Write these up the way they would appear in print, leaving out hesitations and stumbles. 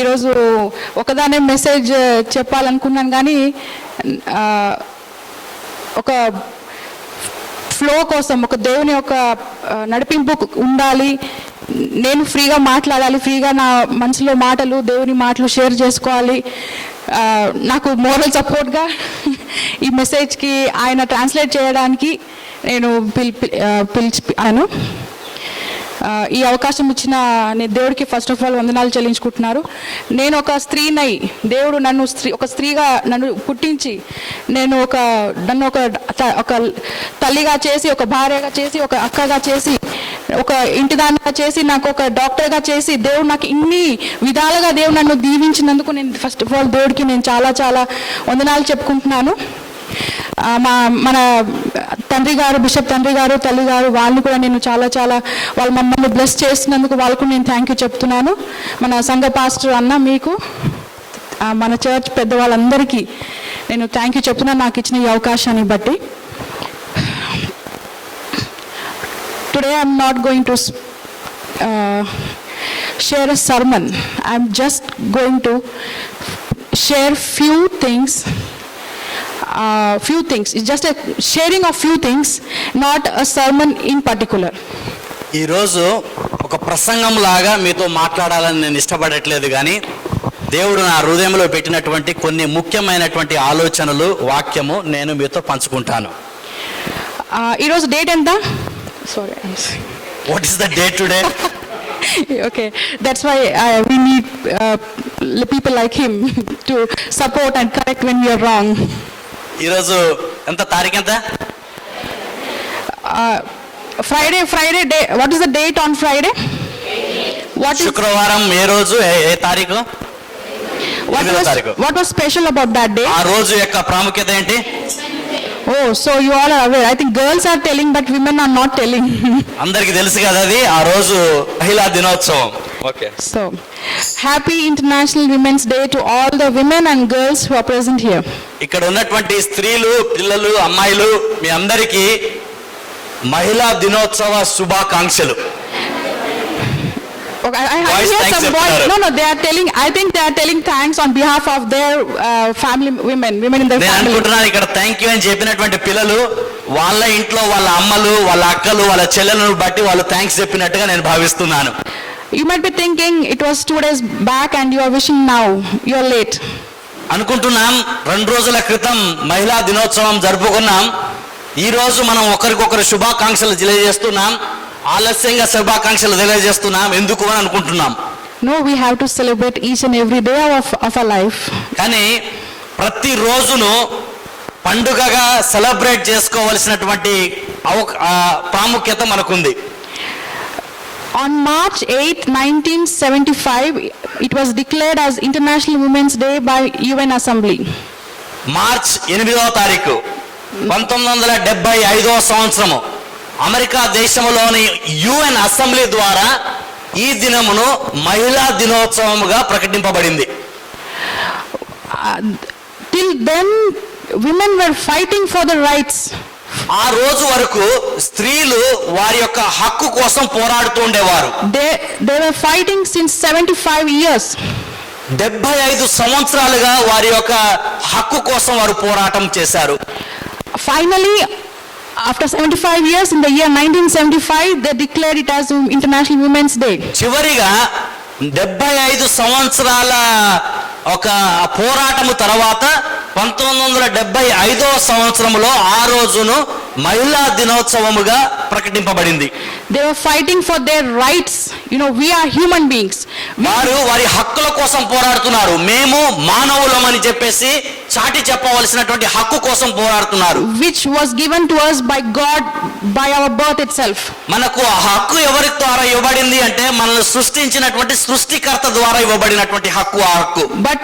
ఈరోజు ఒకదానే మెసేజ్ చెప్పాలనుకున్నాను, కానీ ఒక ఫ్లో కోసం, ఒక దేవుని యొక్క నడిపింపు ఉండాలి. నేను ఫ్రీగా మాట్లాడాలి, ఫ్రీగా నా మనసులో మాటలు, దేవుని మాటలు షేర్ చేసుకోవాలి. నాకు మోరల్ సపోర్ట్గా ఈ మెసేజ్కి ఆయన ట్రాన్స్లేట్ చేయడానికి నేను పిలిచాను. ఈ అవకాశం ఇచ్చిన నేను దేవుడికి ఫస్ట్ ఆఫ్ ఆల్ వందనాలు చెల్లించుకుంటున్నారు. నేను ఒక స్త్రీనై, దేవుడు నన్ను ఒక స్త్రీగా నన్ను పుట్టించి, నన్ను ఒక తల్లిగా చేసి, ఒక భార్యగా చేసి, ఒక అక్కగా చేసి, ఒక ఇంటిదానిగా చేసి, నాకు ఒక డాక్టర్గా చేసి, దేవుడు నాకు ఇన్ని విధాలుగా దేవుడు నన్ను దీవించినందుకు నేను ఫస్ట్ ఆఫ్ ఆల్ దేవుడికి నేను చాలా చాలా వందనాలు చెప్పుకుంటున్నాను. మన తండ్రి గారు, బిషప్ తండ్రి గారు, తల్లి గారు, వాళ్ళని కూడా నేను చాలా చాలా వాళ్ళు మమ్మల్ని బ్లెస్ చేసినందుకు వాళ్ళకు నేను థ్యాంక్ యూ చెప్తున్నాను. మన సంఘ పాస్టర్ అన్న, మీకు, మన చర్చ్ పెద్దవాళ్ళందరికీ నేను థ్యాంక్ యూ చెప్తున్నాను నాకు ఇచ్చిన ఈ అవకాశాన్ని బట్టి. Today I'm not going to share a sermon. I'm just going to share few things. It's just a sharing of few things, not a sermon in particular. ఈరోజు ఒక ప్రసంగం లాగా మీతో మాట్లాడాలని నేను ఇష్టపడట్లేదు, కానీ దేవుడు నా హృదయంలో పెట్టినటువంటి కొన్ని ముఖ్యమైనటువంటి ఆలోచనలు, వాక్యము నేను మీతో పంచుకుంటాను. ఈరోజు డేట్ ఎంత? Sorry, what is the date today? Okay, that's why we need people like him to support and correct when we are wrong. ఈరోజు ఎంత తారీఖు ఎంత? Friday day. What is the date on Friday? శుక్రవారం. ఏ రోజు, ఏ తారీఖు? What was special about that day? ఆ రోజు యొక్క ప్రాముఖ్యత ఏంటి? Oh, so you all are aware. I think girls are telling, but women are not telling. అందరికి తెలుసు కదా, అది ఆ రోజు మహిళా దినోత్సవం. Okay, so happy International Women's Day to all the women and girls who are present here. ఇక్కడ ఉన్నటువంటి స్త్రీలు, పిల్లలు, అమ్మాయిలు, మీ అందరికీ మహిళా దినోత్సవ శుభాకాంక్షలు. Okay, I hear some boys. No, they are telling. I think they are telling thanks on behalf of their family women in their నేను family. అనుకుంటున్నాను ఇక్కడ థ్యాంక్ యూ అని చెప్పినటువంటి పిల్లలు వాళ్ళ ఇంట్లో వాళ్ళ అమ్మలు, వాళ్ళ అక్కలు, వాళ్ళ చెల్లెలను బట్టి వాళ్ళు థ్యాంక్స్ చెప్పినట్టుగా నేను భావిస్తున్నాను. You might be thinking it was 2 days back and you are wishing now. You are late. అనుకుంటున్నాం 2 రోజుల క్రితం మహిళా దినోత్సవం జరుపుకున్నాం, ఈ రోజు మనం ఒకరికొకరు శుభాకాంక్షలు తెలియజేస్తున్నాం, ఆలస్యంగా శుభాకాంక్షలు తెలియజేస్తున్నాం, ఎందుకు అని అనుకుంటున్నాం. No, we have to celebrate each and every day of our life. కానీ ప్రతి రోజును పండుగగా సెలబ్రేట్ చేసుకోవలసినటువంటి ప్రాముఖ్యత మనకుంది. On March 8, 1975, it was declared as International Women's Day by UN Assembly. March 8వ తారీఖు 1975వ సంవత్సరము అమెరికా దేశంలోని UN అసెంబ్లీ ద్వారా ఈ దినమును మహిళా దినోత్సవముగా ప్రకటింపబడింది. Till then, women were fighting for the rights. ఆ రోజు వరకు స్త్రీలు వారి యొక్క హక్కు కోసం పోరాడుతూ ఉండేవారు. They were fighting since 75 years. 75 సంవత్సరాలుగా వారి యొక్క హక్కు కోసం వారు పోరాటం చేశారు. Finally, after 75 years, in the year 1975, they declared it as International Women's Day. చివరిగా 75 సంవత్సరాల ఒక పోరాటము తర్వాత 1975వ సంవత్సరంలో ఆ రోజును మహిళా దినోత్సవముగా ప్రకటింపబడింది. They were fighting for their rights. We are human beings. వారు వారి హక్కుల కోసం పోరాడుతున్నారు. మేము మానవులమని చెప్పేసి చాటి చెప్పవలసినటువంటి హక్కు కోసం పోరాడుతున్నారు. Which was given to us by God by our birth itself. మనకు ఆ హక్కు ఎవరి ద్వారా ఇవ్వబడింది అంటే మనల్ని సృష్టించినటువంటి సృష్టికర్త ద్వారా ఇవ్వబడినటువంటి హక్కు, ఆ హక్కు. But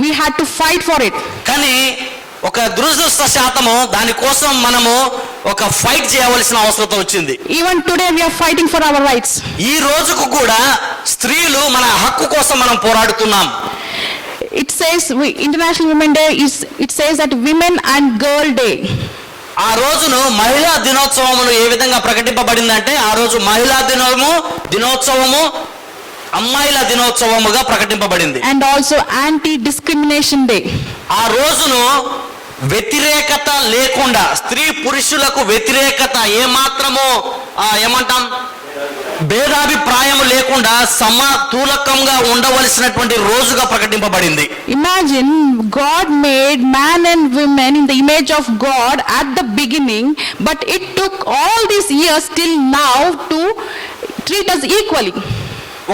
we had to fight for it. కానీ ఒక దురదృష్టశాతము దానికోసం మనము ఒక ఫైట్ చేయవలసిన అవసరం వచ్చింది. Even today we are fighting for our rights. ఈ రోజుకు కూడా స్త్రీలు మన హక్కు కోసం మనం పోరాడుతున్నాం. It says International Women's Day it says that Women and Girl Day. ఆ రోజును మహిళా దినోత్సవమును ఏ విధంగా ప్రకటింపబడిందంటే ఆ రోజు మహిళా దినోత్సవము అమ్మాయిల దినోత్సవముగా ప్రకటింపబడింది. and also anti-discrimination day. ఆ రోజును వ్యతిరేకత లేకుండా, స్త్రీ పురుషులకు వ్యతిరేకత ఏమాత్రమో ఏమంటాం, భేదాభిప్రాయం లేకుండా సమతూలకంగా ఉండవలసినటువంటి రోజుగా ప్రకటింపబడింది. Imagine God made man and women in the image of God at the beginning, but it took all these years till now to treat us equally.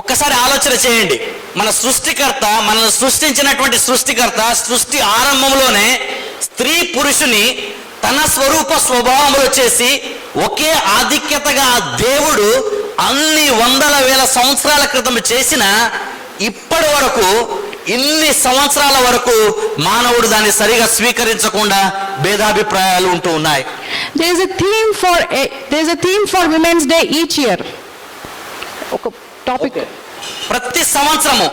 ఒక్కసారి ఆలోచన చేయండి. మన సృష్టికర్త, మనల్ని సృష్టించినటువంటి సృష్టికర్త సృష్టి ఆరంభంలోనే స్త్రీ పురుషుని తన స్వరూప స్వభావంలో చేసి ఒకే ఆధిక్యతగా దేవుడు అన్ని వందల వేల సంవత్సరాల క్రితం చేసిన ఇప్పటి వరకు, ఇన్ని సంవత్సరాల వరకు మానవుడు దాన్ని సరిగా స్వీకరించకుండా భేదాభిప్రాయాలు ఉంటూ ఉన్నాయి. There is a theme for Women's Day each year. ఒక టాపిక్. ప్రతి సంవత్సరము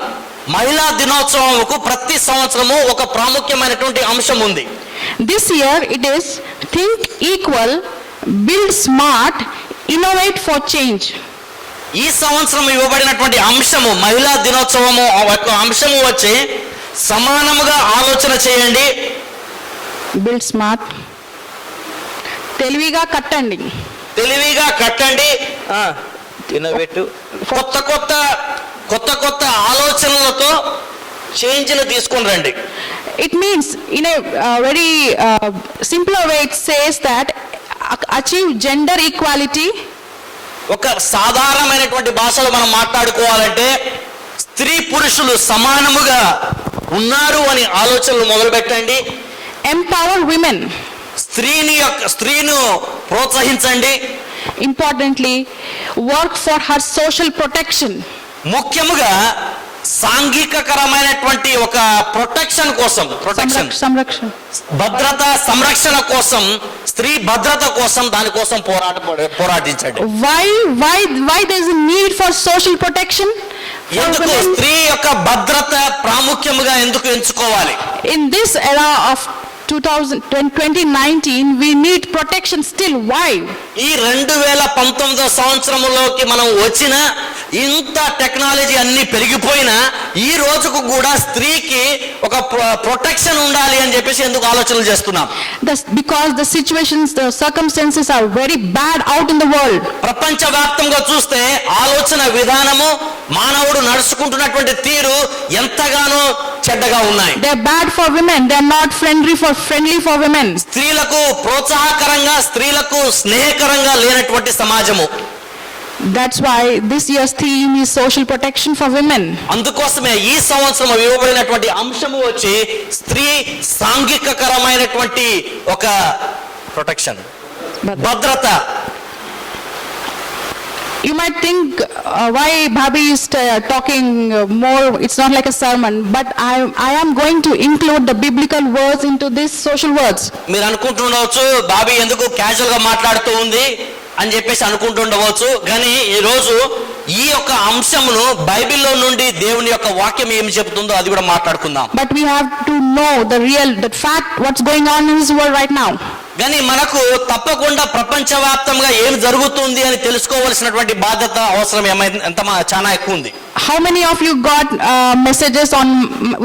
మహిళా దినోత్సవంకు ప్రతి సంవత్సరము ఒక ప్రాముఖ్యమైనటువంటి అంశం ఉంది. This year it is think equal, build smart, innovate for change. ఈ సంవత్సరం ఇవ్వబడినటువంటి అంశము, మహిళా దినోత్సవము యొక్క అంశము వచ్చి సమానముగా ఆలోచన చేయండి, build smart, తెలివిగా కట్టండి, ఇన్నోవేటివ్, కొత్త కొత్త ఆలోచనలతో చేంజ్ను తీసుకొని రండి. It means in a very simpler way it says that achieve gender equality. ఒక సాధారణమైనటువంటి భాషలో మనం మాట్లాడుకోవాలంటే స్త్రీ పురుషులు సమానముగా ఉన్నారు అని ఆలోచనలు మొదలు పెట్టండి. Empower women. స్త్రీను ప్రోత్సహించండి. Importantly, work for her social protection. ముఖ్యముగా సాంఘికకరమైనటువంటి ఒక ప్రొటెక్షన్ కోసం, సంరక్షణ, భద్రత, సంరక్షణ కోసం, స్త్రీ భద్రత కోసం, దానికోసం పోరాటించండి. Why there is a need for social protection? ఎందుకు స్త్రీ యొక్క భద్రత ప్రాముఖ్యముగా ఎందుకు ఎంచుకోవాలి? In this era of 2019 we need protection still. Why? ఈ 2019 సంవత్సరంలోకి మనం వచ్చిన ఇంత టెక్నాలజీ అన్ని పెరిగిపోయినా ఈ రోజుకు కూడా స్త్రీకి ఒక ప్రొటెక్షన్ ఉండాలి అని చెప్పేసి ఎందుకు ఆలోచనలు చేస్తున్నాం? Because the situations, the circumstances are very bad out in the world. ప్రపంచవ్యాప్తంగా చూస్తే ఆలోచన విధానము, మానవుడు నడుచుకుంటున్నటువంటి తీరు ఎంతగానో చెడ్డగా ఉన్నాయి. They are bad for women, they are not friendly for women. స్త్రీలకు ప్రోత్సాహకరంగా, స్త్రీలకు స్నేహకరంగా లేనటువంటి సమాజము. That's why this year's theme is social protection for women. అందుకోసమే ఈ సంవత్సరం ఇవ్వబడినటువంటి అంశము వచ్చి స్త్రీ సాంఘికకరమైనటువంటి ఒక ప్రొటెక్షన్, భద్రత. You might think why Bhabhi is talking more, it's not like a sermon, but I am going to include the biblical words into these social words. మీరు అనుకుంటుండవచ్చు బాబీ ఎందుకు క్యాజువల్ గా మాట్లాడుతూ ఉంది అని చెప్పేసి అనుకుంటుండవచ్చు, కానీ ఈ రోజు ఈ యొక్క అంశమును బైబిల్లో నుండి దేవుని యొక్క వాక్యం ఏమి చెబుతుందో అది కూడా మాట్లాడుకుందాం. But we have to know the fact what's going on in this world right now. కానీ మనకు తప్పకుండా ప్రపంచవ్యాప్తంగా ఏం జరుగుతుంది అని తెలుసుకోవాల్సినటువంటి బాధ్యత, అవసరం చాలా ఎక్కువ ఉంది. How many of you got messages on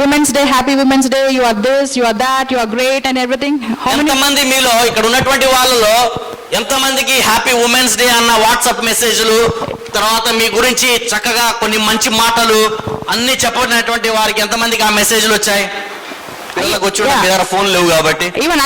Women's Day, Happy Women's Day, you are this, you are that, you are great and everything? ఎంతమంది మీలో ఇక్కడ ఉన్నటువంటి వాళ్ళలో ఎంతమందికి హ్యాపీ ఉమెన్స్ డే అన్న వాట్సాప్ మెసేజ్లు, తర్వాత మీ గురించి చక్కగా కొన్ని మంచి మాటలు అన్ని చెప్పినటువంటి వారికి ఎంతమందికి ఆ మెసేజ్లు వచ్చాయి? పిల్లలకు వచ్చి మీ దగ్గర ఫోన్ లేవు కాబట్టి. Even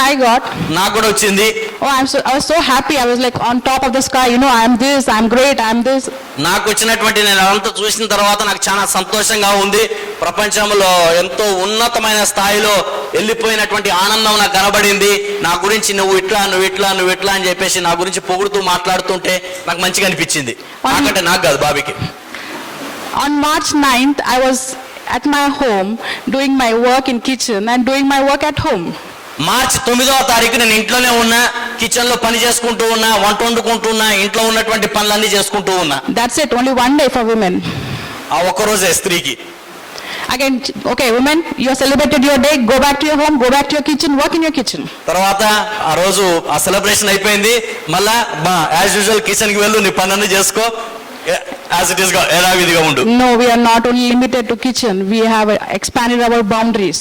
I got. నాకు కూడా వచ్చింది. Oh, I was so happy. I was like on top of the sky. You know, I am this, I am great, I am this. నాకు వచ్చినటువంటి నేను అదంతా చూసిన తర్వాత నాకు చాలా సంతోషంగా ఉంది. ప్రపంచంలో ఎంతో ఉన్నతమైన స్థాయిలో వెళ్ళిపోయినటువంటి ఆనందం నాకు కనబడింది. నా గురించి నువ్వు ఇట్లా అని చెప్పేసి నా గురించి పొగుడుతూ మాట్లాడుతుంటే నాకు మంచిగా అనిపించింది. నాకంటే నాకు కాదు, బాబీకి. On March 9th, I was at my home doing my work in kitchen and doing my work at home. మార్చి 9వ తారీఖు నేను ఇంట్లోనే ఉన్నా, కిచెన్ లో పని చేసుకుంటూ ఉన్నా, వంట వండుకుంటూ ఉన్నా, ఇంట్లో ఉన్నటువంటి పనులన్నీ చేసుకుంటూ ఉన్నా. That's it, only one day for women. ఆ ఒక్క రోజే స్త్రీకి. Again, okay, women, you have celebrated your day, go back to your home, go back to your kitchen, work in your kitchen. తర్వాత ఆ రోజు ఆ సెలబ్రేషన్ అయిపోయింది, మళ్ళా యాజ్ యూజువల్ కిచెన్ కి వెళ్ళు, నీ పనులన్నీ చేసుకో. యాజ్ ఇట్ ఈస్ గా యథావిధిగా ఉండు. No, we are not only limited to kitchen. We have expanded our boundaries.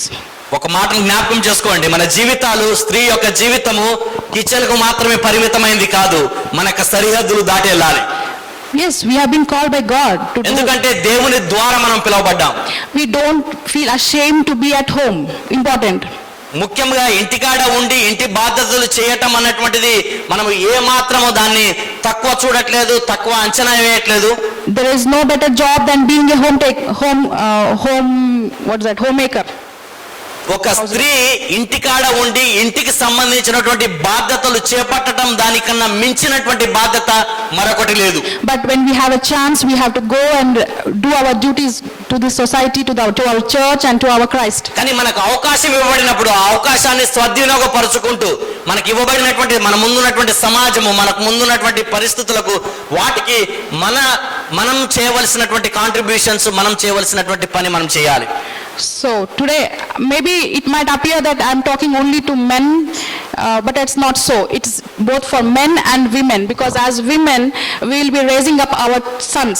ఒక మాటను జ్ఞాపకం చేసుకోండి, మన జీవితాలు, స్త్రీ యొక్క జీవితము కిచెన్ కు మాత్రమే పరిమితమైంది కాదు, మన యొక్క సరిహద్దులు దాటి వెళ్ళాలి. Yes, we have been called by God to do. ఎందుకంటే దేవుని ద్వారా మనం పిలువబడ్డాం. We don't feel ashamed to be at home. Important. ముఖ్యంగా ఇంటికాడ ఉండి ఇంటి బాధ్యతలు చేయటం అన్నటువంటిది మనము ఏ మాత్రము దాన్ని తక్కువ చూడట్లేదు, తక్కువ అంచనా వేయట్లేదు. There is no better job than being a homemaker. ఒక స్త్రీ ఇంటికాడ ఉండి ఇంటికి సంబంధించినటువంటి బాధ్యతలు చేపట్టడం దానికన్నా మించినటువంటి బాధ్యత మరొకటి లేదు. But when we have a chance, we have to go and do our duties to the society, to our church and to our Christ. కానీ మనకు అవకాశం ఇవ్వబడినప్పుడు ఆ అవకాశాన్ని స్వాధీనపరుచుకుంటూ మనకి ఇవ్వబడినటువంటి మన ముందున్నటువంటి సమాజము, మనకు ముందున్నటువంటి పరిస్థితులకు వాటికి మనం చేయవలసినటువంటి కాంట్రిబ్యూషన్స్, మనం చేయవలసినటువంటి పని మనం చేయాలి. So today, maybe it might appear that I'm talking only to men, but it's not so. It's both for men and women, because as women, we will be raising up our sons.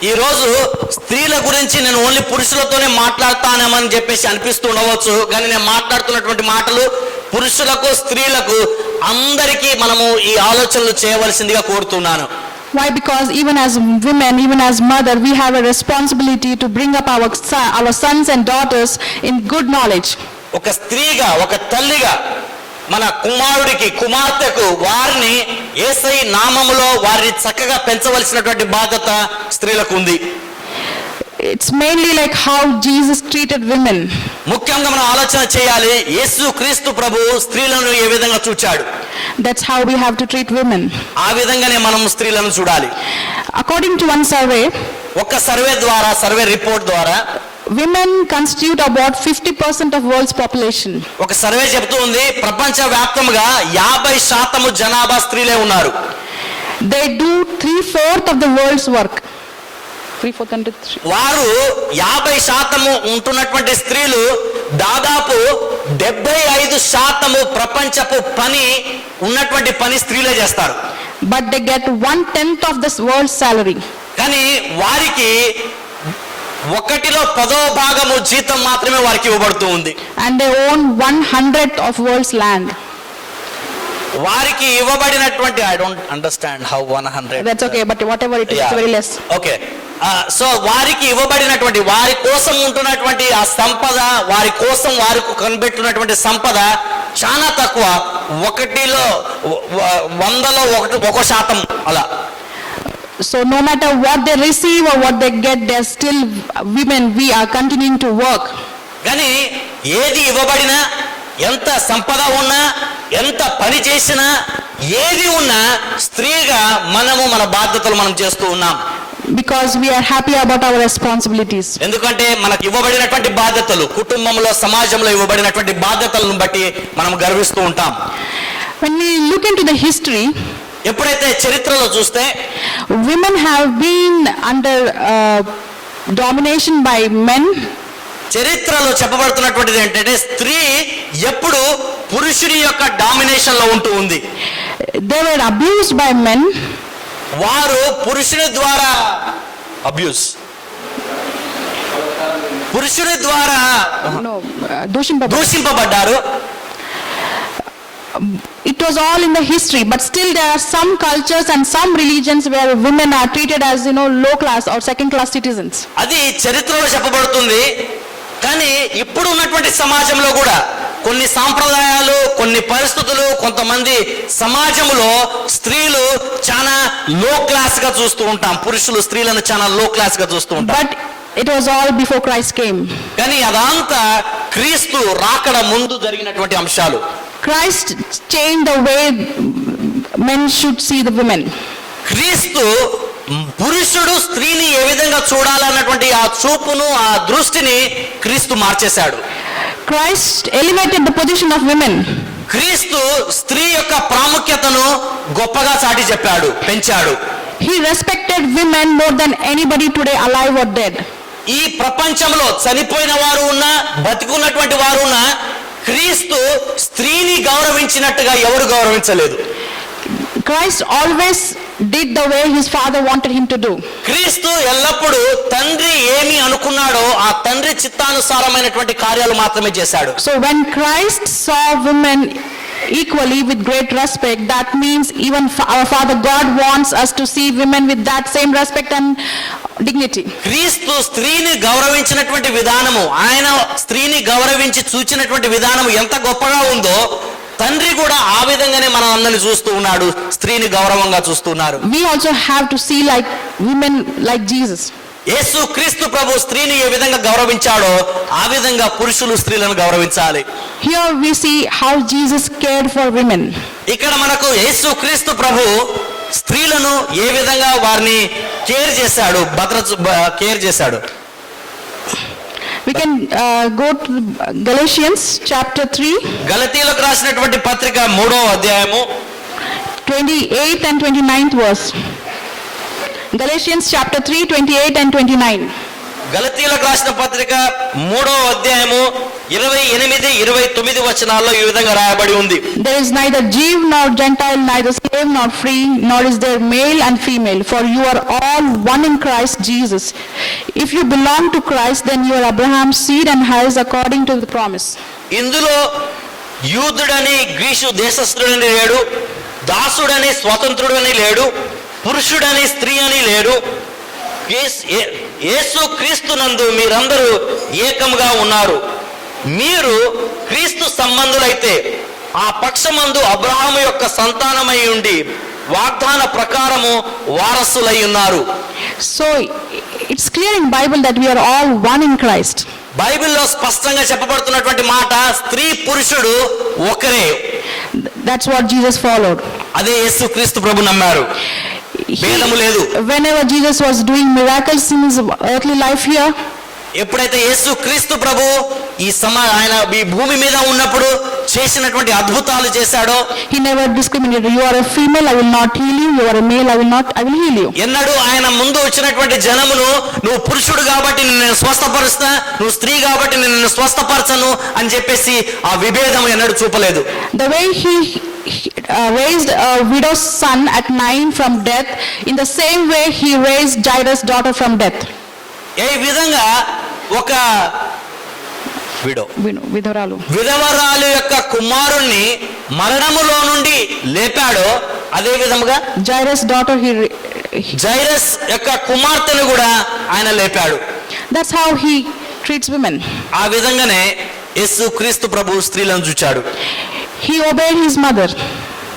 ఈ రోజు స్త్రీల గురించి నేను only పురుషులతోనే మాట్లాడతానేమని చెప్పేసి అనిపిస్తూ ఉండవచ్చు, కానీ నేను మాట్లాడుతున్నటువంటి మాటలు పురుషులకు, స్త్రీలకు అందరికీ మనము ఈ ఆలోచనలు చేయవలసిందిగా కోరుతున్నాను. Why? Because even as women, even as mother, we have a responsibility to bring up our sons and daughters in good knowledge. ఒక స్త్రీగా, ఒక తల్లిగా మన కుమారుడికి, కుమార్తెకు వారిని యేసయ్య నామములో వారిని చక్కగా పెంచవలసినటువంటి బాధ్యత స్త్రీలకు ఉంది. It's mainly like how Jesus treated women. ముఖ్యంగా మనం ఆలోచన చేయాలి, యేసు క్రీస్తు ప్రభు స్త్రీలను ఏ విధంగా చూచాడు. That's how we have to treat women. ఆ విధంగానే మనం స్త్రీలను చూడాలి. According to one survey, ఒక సర్వే రిపోర్ట్ ద్వారా women constitute about 50% of world's population. ఒక సర్వే చెబుతూ ఉంది, ప్రపంచ వ్యాప్తంగా 50% జనాభా స్త్రీలే ఉన్నారు. They do 3/4 of the world's work. 3/4 and 3. వారు 50% ఉంటున్నటువంటి స్త్రీలు దాదాపు 75% ప్రపంచపు పని ఉన్నటువంటి పని స్త్రీలే చేస్తారు. But they get 1/10 of this world's salary. కానీ వారికి 1/10 జీతం మాత్రమే వారికి ఇవ్వబడుతూ ఉంది. And they own 1/100 of world's land. వారికి ఇవ్వబడినటువంటి, I don't understand how 100. That's okay, but whatever it is, it's very less. Okay, so వారికి ఇవ్వబడినటువంటి, వారి కోసం ఉంటున్నటువంటి ఆ సంపద, వారి కోసం వారికి కనిపెట్టినటువంటి సంపద చాలా తక్కువ. 100లో 1% అలా. So no matter what they receive or what they get, they're still women. We are continuing to work. కానీ ఏది ఇవ్వబడినా, ఎంత సంపద ఉన్నా, ఎంత పని చేసినా, ఏది ఉన్నా స్త్రీగా మనము మన బాధ్యతలు మనం చేస్తూ ఉన్నాం. Because we are happy about our responsibilities. ఎందుకంటే మనకు ఇవ్వబడినటువంటి బాధ్యతలు, కుటుంబంలో, సమాజంలో ఇవ్వబడినటువంటి బాధ్యతలను బట్టి మనం గర్విస్తూ ఉంటాం. When we look into the history, ఎప్పుడైతే చరిత్రలో చూస్తే women have been under domination by men. చరిత్రలో చెప్పబడుతున్నటువంటిది ఏంటంటే స్త్రీ ఎప్పుడు పురుషుని యొక్క డామినేషన్ లో ఉంటూ ఉంది. They were abused by men. వారు పురుషుని ద్వారా దూషింపబడ్డారు. It was all in the history, but still there are some cultures and some religions where women are treated as, low class or second class citizens. అది చరిత్రలో చెప్పబడుతుంది. కానీ ఇప్పుడు ఉన్నటువంటి సమాజంలో కూడా కొన్ని సాంప్రదాయాలు, కొన్ని పరిస్థితులు, కొంతమంది సమాజంలో స్త్రీలు చాలా లో క్లాస్ గా చూస్తూ ఉంటాం. పురుషులు స్త్రీలను చాలా లో క్లాస్ గా చూస్తూ ఉంటాం. But it was all before Christ came. కానీ అదంతా క్రీస్తు రాకడ ముందు జరిగినటువంటి అంశాలు. Christ changed the way men should see the women. క్రీస్తు పురుషుడు స్త్రీని ఏ విధంగా చూడాలన్నటువంటి ఆ చూపును, ఆ దృష్టిని క్రీస్తు మార్చేశాడు. Christ elevated the position of women. క్రీస్తు స్త్రీ యొక్క ప్రాముఖ్యతను గొప్పగా చాటి చెప్పాడు, పెంచాడు. He respected women more than anybody today, alive or dead. ఈ ప్రపంచంలో చనిపోయిన వారు ఉన్నా, బతికున్నటువంటి వారు ఉన్నా, క్రీస్తు స్త్రీని గౌరవించినట్టుగా ఎవరు గౌరవించలేదు. Christ always did the way his father wanted him to do. క్రీస్తు ఎల్లప్పుడూ తండ్రి ఏమి అనుకున్నాడో ఆ తండ్రి చిత్తానుసారమైనటువంటి కార్యాలు మాత్రమే చేశాడు. So when Christ saw women equally with great respect, that means even our Father God wants us to see women with that same respect and dignity. క్రీస్తు స్త్రీని గౌరవించినటువంటి విధానము, ఆయన స్త్రీని గౌరవించి చూచినటువంటి విధానము ఎంత గొప్పగా ఉందో తండ్రి కూడా ఆ విధంగానే మనం అందరిని చూస్తూ ఉన్నాడు, స్త్రీని గౌరవంగా చూస్తున్నారు. We also have to see like women like Jesus. యేసు క్రీస్తు ప్రభు స్త్రీని ఏ విధంగా గౌరవించాడో ఆ విధంగా పురుషులు స్త్రీలను గౌరవించాలి. Here we see how Jesus cared for women. ఇక్కడ మనకు యేసు క్రీస్తు ప్రభు స్త్రీలను ఏ విధంగా వారిని కేర్ చేశాడు. We can go to Galatians chapter 3. గలతీయులకు రాసినటువంటి పత్రిక 3వ అధ్యాయము 28th and 29th verse. Galatians chapter 3, 28 and 29. గలతీయులకు రాసిన పత్రిక 3వ అధ్యాయము 28, 29 వచనాల్లో ఈ విధంగా రాయబడి ఉంది. There is neither Jew nor Gentile, neither slave nor free, nor is there male and female, for you are all one in Christ Jesus. If you belong to Christ, then you are Abraham's seed and heirs according to the promise. ఇందులో యూదుడని Greece దేశస్థుడని లేడు, దాసుడని స్వతంత్రుడని లేడు, పురుషుడని స్త్రీ అని లేడు. యేసు క్రీస్తునందు మీరందరూ ఏకముగా ఉన్నారు. మీరు క్రీస్తు సంబంధులైతే ఆ పక్షమందు అబ్రహాము యొక్క సంతానమై ఉండి వాగ్దాన ప్రకారము వారసులై ఉన్నారు. So it's clear in Bible that we are all one in Christ. బైబిల్లో స్పష్టంగా చెప్పబడుతున్నటువంటి మాట స్త్రీ పురుషుడు ఒకరే. That's what Jesus followed. అదే యేసు క్రీస్తు ప్రభు నమ్మారు, భేదము లేదు. Whenever Jesus was doing miracles in his earthly life here, ఎప్పుడైతే యేసు క్రీస్తు ప్రభు ఆయన ఈ భూమి మీద ఉన్నప్పుడు చేసినటువంటి అద్భుతాలు చేశాడో he never discriminated. You are a female, I will not heal you. You are a male, I will heal you. ఎన్నడూ ఆయన ముందు వచ్చినటువంటి జనమును నువ్వు పురుషుడు కాబట్టి నిన్ను స్వస్థపరుస్తా, నువ్వు స్త్రీ కాబట్టి నిన్ను స్వస్థపరచను అని చెప్పేసి ఆ విభేదం ఎన్నడూ చూపలేదు. The way he raised a widow's son at 9 from death, in the same way he raised Jairus' daughter from death. ఏ విధంగా ఒక విధవరాలు యొక్క కుమారుణ్ణి మరణములో నుండి లేపాడో అదే విధముగా Jairus' daughter జైరస్ యొక్క కుమార్తెను కూడా ఆయన లేపాడు. That's how he treats women. ఆ విధంగానే యేసు క్రీస్తు ప్రభు స్త్రీలను చూచాడు. He obeyed his mother.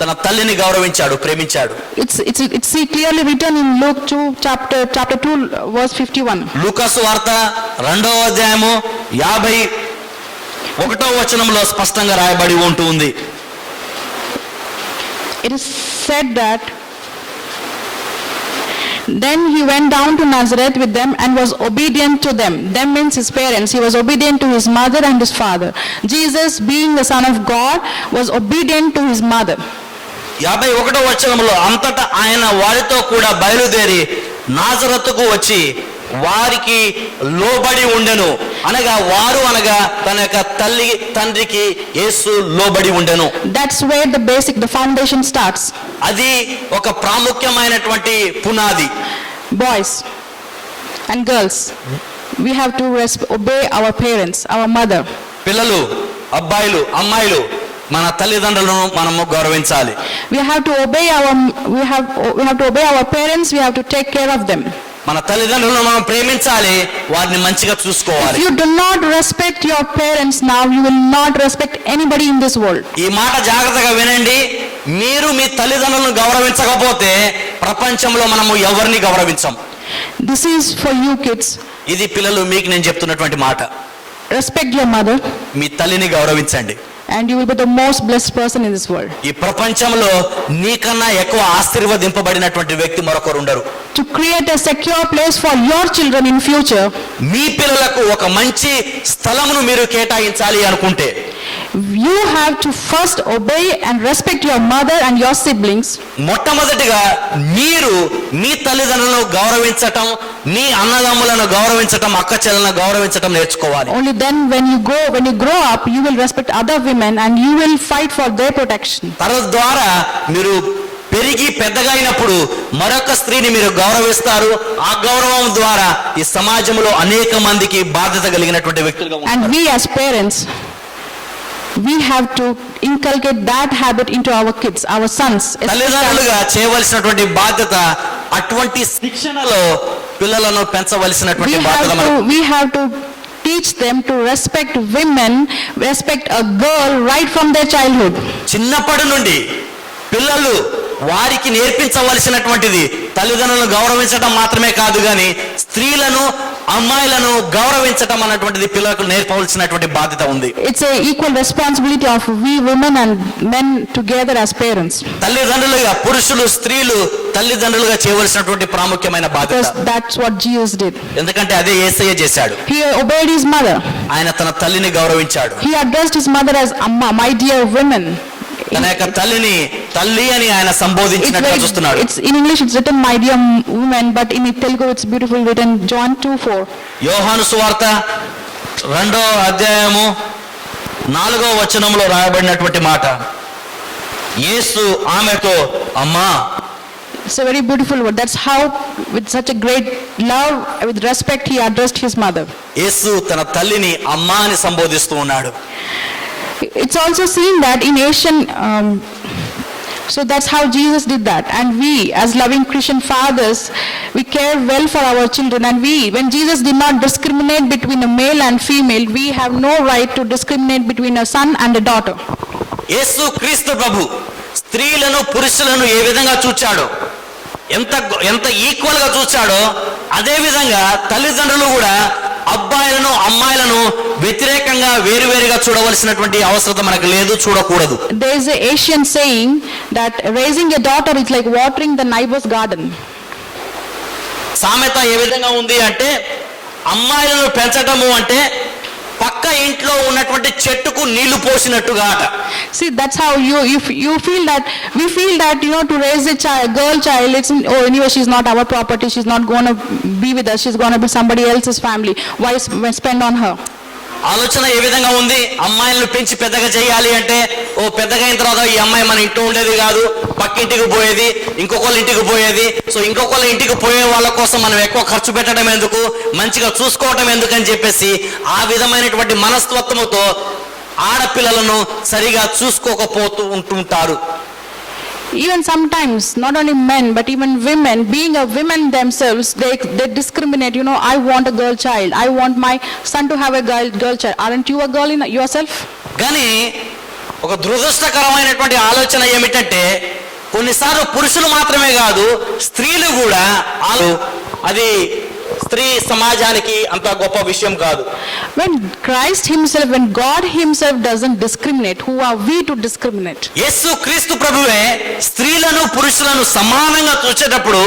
తన తల్లిని గౌరవించాడు, ప్రేమించాడు. It's clearly written in Luke 2 chapter 2 verse 51. లూకాసు వార్త 2వ అధ్యాయము 51వ వచనంలో స్పష్టంగా రాయబడి ఉంటుంది. It is said that then he went down to Nazareth with them and was obedient to them. Them means his parents. He was obedient to his mother and his father. Jesus, being the Son of God, was obedient to his mother. 51వ వచనంలో అంతటా ఆయన వారితో కూడా బయలుదేరి నాజరతుకు వచ్చి వారికి లోబడి ఉండెను. అనగా తన యొక్క తల్లి తండ్రికి యేసు లోబడి ఉండెను. That's where the foundation starts. అది ఒక ప్రాముఖ్యమైనటువంటి పునాది. Boys and girls, we have to obey our parents, our mother. పిల్లలు, అబ్బాయిలు, అమ్మాయిలు మన తల్లిదండ్రులను మనము గౌరవించాలి. We have to obey our parents. We have to take care of them. మన తల్లిదండ్రులను మనం ప్రేమించాలి, వారిని మంచిగా చూసుకోవాలి. If you do not respect your parents now, you will not respect anybody in this world. ఈ మాట జాగ్రత్తగా వినండి. మీరు మీ తల్లిదండ్రులను గౌరవించకపోతే ప్రపంచంలో మనము ఎవరిని గౌరవించం. This is for you kids. ఇది పిల్లలు మీకు నేను చెప్తున్నటువంటి మాట. Respect your mother. మీ తల్లిని గౌరవించండి. And you will be the most blessed person in this world. ఈ ప్రపంచంలో నీకన్నా ఎక్కువ ఆశీర్వదింపబడినటువంటి వ్యక్తి మరొకరు ఉండరు. To create a secure place for your children in future, మీ పిల్లలకు ఒక మంచి స్థలమును మీరు కేటాయించాలి అనుకుంటే you have to first obey and respect your mother and your siblings. మొట్టమొదటిగా మీరు మీ తల్లిదండ్రులను గౌరవించటం, మీ అన్నదమ్ములను గౌరవించటం, అక్క చెల్లెలను గౌరవించటం నేర్చుకోవాలి. Only then when you grow up, you will respect other women and you will fight for their protection. తద్వారా మీరు పెరిగి పెద్దగా అయినప్పుడు మరొక స్త్రీని మీరు గౌరవిస్తారు. ఆ గౌరవం ద్వారా ఈ సమాజంలో అనేక మందికి బాధ్యత కలిగినటువంటి వ్యక్తులుగా ఉంటారు. And we as parents, we have to inculcate that habit into our kids, our sons. తల్లిదండ్రులుగా చేయవలసినటువంటి బాధ్యత అటువంటి శిక్షణలో పిల్లలను పెంచవలసినటువంటి బాధ్యత మనకు. We have to teach them to respect women, respect a girl right from their childhood. చిన్నప్పటి నుండి పిల్లలు వారికి నేర్పించవలసినటువంటిది తల్లిదండ్రులను గౌరవించడం మాత్రమే కాదు, కానీ స్త్రీలను అమ్మాయిలను గౌరవించడం అన్నటువంటిది పిల్లలకు నేర్పవలసినటువంటి బాధ్యత ఉంది. It's a equal responsibility of we women and men together as parents. తల్లిదండ్రులుగా పురుషులు స్త్రీలు తల్లిదండ్రులుగా చేయవలసినటువంటి ప్రాముఖ్యమైన బాధ్యత. Because that's what Jesus did. ఎందుకంటే అదే యేసయ్య చేశాడు. He obeyed his mother. ఆయన తన తల్లిని గౌరవించాడు. He addressed his mother as Amma, my dear women. తన యొక్క తల్లిని తల్లి అని ఆయన సంబోధించినట్టు చూస్తున్నాడు. It's in English it's written my dear women, but in Telugu it's beautifully written John 2:4. యోహాను సువార్త 2వ అధ్యాయము 4వ వచనంలో రాయబడినటువంటి మాట, యేసు ఆమెతో అమ్మా. It's a very beautiful word. That's how with such a great love, with respect he addressed his mother. యేసు తన తల్లిని అమ్మా అని సంబోధిస్తూ ఉన్నాడు. It's also seen that in Asian, so that's how Jesus did that. And we, as loving Christian fathers, we care well for our children. And we, when Jesus did not discriminate between a male and female, we have no right to discriminate between a son and a daughter. యేసు క్రీస్తు ప్రభు స్త్రీలను పురుషులను ఏ విధంగా చూచాడో, ఎంత equal గా చూచాడో, అదే విధంగా తల్లిదండ్రులు కూడా అబ్బాయిలను అమ్మాయిలను వ్యతిరేకంగా వేరువేరుగా చూడవలసినటువంటి అవసరం మనకు లేదు, చూడకూడదు. There is an Asian saying that raising a daughter is like watering the neighbor's garden. సామెత ఏ విధంగా ఉంది అంటే, అమ్మాయిలను పెంచటము అంటే పక్క ఇంట్లో ఉన్నటువంటి చెట్టుకు నీళ్లు పోసినట్టుగా అట. See, that's how you feel that we feel that to raise a girl child, it's anyway she's not our property, she's not going to be with us, she's going to be somebody else's family, why spend on her? ఆలోచన ఏ విధంగా ఉంది, అమ్మాయిలను పెంచి పెద్దగా చేయాలి అంటే పెద్దగా అయిన తర్వాత ఈ అమ్మాయి మన ఇంట్లో ఉండేది కాదు, పక్కింటికి పోయేది, ఇంకొకళ్ళ ఇంటికి పోయేది. సో ఇంకొకళ్ళ ఇంటికి పోయే వాళ్ళ కోసం మనం ఎక్కువ ఖర్చు పెట్టడం ఎందుకు, మంచిగా చూసుకోవటం ఎందుకు అని చెప్పేసి ఆ విధమైనటువంటి మనస్తత్వంతో ఆడపిల్లలను సరిగా చూసుకోకపోతూ ఉంటుంటారు. Even sometimes, not only men, but even women, being a women themselves, they discriminate, I want a girl child, I want my son to have a girl child. Aren't you a girl in yourself? కానీ ఒక దురదృష్టకరమైనటువంటి ఆలోచన ఏమిటంటే, కొన్నిసార్లు పురుషులు మాత్రమే కాదు స్త్రీలు కూడా అది స్త్రీ సమాజానికి అంత గొప్ప విషయం కాదు. When Christ himself, when God himself doesn't discriminate, who are we to discriminate? యేసు క్రీస్తు ప్రభువే స్త్రీలను పురుషులను సమానంగా చూసేటప్పుడు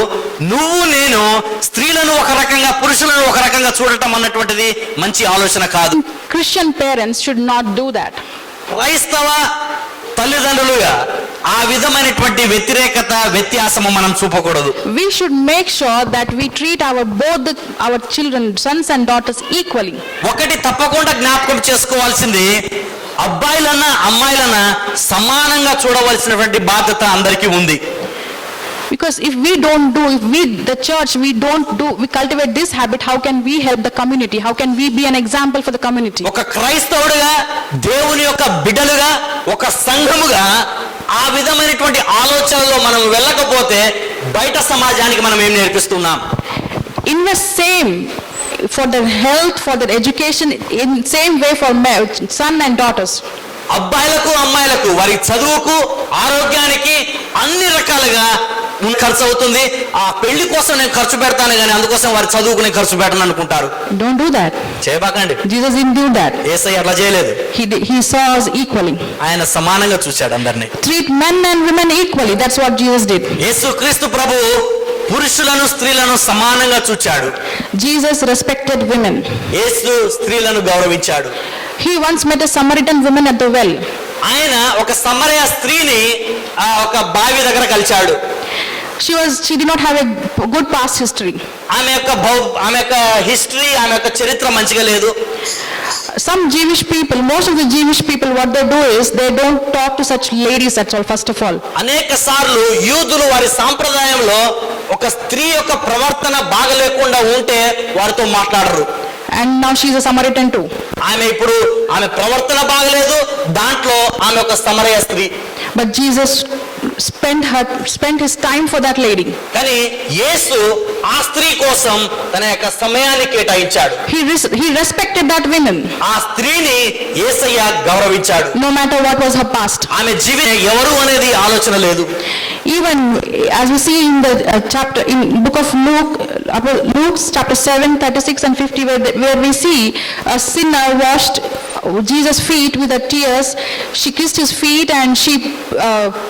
నువ్వు నేను స్త్రీలను ఒక రకంగా పురుషులను ఒక రకంగా చూడటం అన్నటువంటిది మంచి ఆలోచన కాదు. Christian parents should not do that. క్రైస్తవ తల్లిదండ్రులుగా ఆ విధమైనటువంటి వ్యత్యాసము మనం చూపకూడదు. We should make sure that we treat our children, sons and daughters equally. ఒకటి తప్పకుండా జ్ఞాపకం చేసుకోవాల్సింది, అబ్బాయిలన్నా అమ్మాయిలన్నా సమానంగా చూడవలసినటువంటి బాధ్యత అందరికీ ఉంది. Because if we don't do, the church, we cultivate this habit, how can we help the community? How can we be an example for the community? ఒక క్రైస్తవుడిగా, దేవుని యొక్క బిడ్డలుగా, ఒక సంఘముగా ఆ విధమైనటువంటి ఆలోచనలో మనం వెళ్ళకపోతే బయట సమాజానికి మనం ఏం నేర్పిస్తున్నాం? Invest same for their health, for their education, in same way for son and daughters. అబ్బాయిలకు అమ్మాయిలకు వారి చదువుకు ఆరోగ్యానికి అన్ని రకాలుగా ఖర్చు అవుతుంది. ఆ పెళ్లి కోసం నేను ఖర్చు పెడతాను కానీ అందుకోసం వారి చదువుకు నేను ఖర్చు పెట్టను అనుకుంటారు. Don't do that. చేయబాకండి. Jesus didn't do that. యేసయ్య అట్లా చేయలేదు. He saw us equally. ఆయన సమానంగా చూశాడు అందరినీ. Treat men and women equally. That's what Jesus did. యేసు క్రీస్తు ప్రభు పురుషులను స్త్రీలను సమానంగా చూచాడు. Jesus respected women. యేసు స్త్రీలను గౌరవించాడు. He once met a Samaritan woman at the well. ఆయన ఒక సమరయ స్త్రీని ఒక బావి దగ్గర కలిశాడు. She did not have a good past history. ఆమె యొక్క హిస్టరీ, ఆమె యొక్క చరిత్ర మంచిగా లేదు. some Jewish people, most of the Jewish people, what they do is they don't talk to such ladies at all, first of all. అనేక సార్లు యూదులు వారి సాంప్రదాయంలో ఒక స్త్రీ యొక్క ప్రవర్తన బాగలేకుండా ఉంటే వారితో మాట్లాడరు. And now she is a Samaritan too. ఆమె ప్రవర్తన బాగలేదు, దాంట్లో ఆమె ఒక సమరయ స్త్రీ. But Jesus spent his time for that lady. కానీ యేసు ఆ స్త్రీ కోసం తన యొక్క సమయాన్ని కేటాయించాడు. He respected that woman. ఆ స్త్రీని యేసయ్య గౌరవించాడు. No matter what was her past. ఆమె జీవితం ఎవరు అనేది ఆలోచన లేదు. Even as we see in the chapter in book of Luke chapter 7, 36 and 50, where we see a sinner washed Jesus' feet with her tears. She kissed his feet and she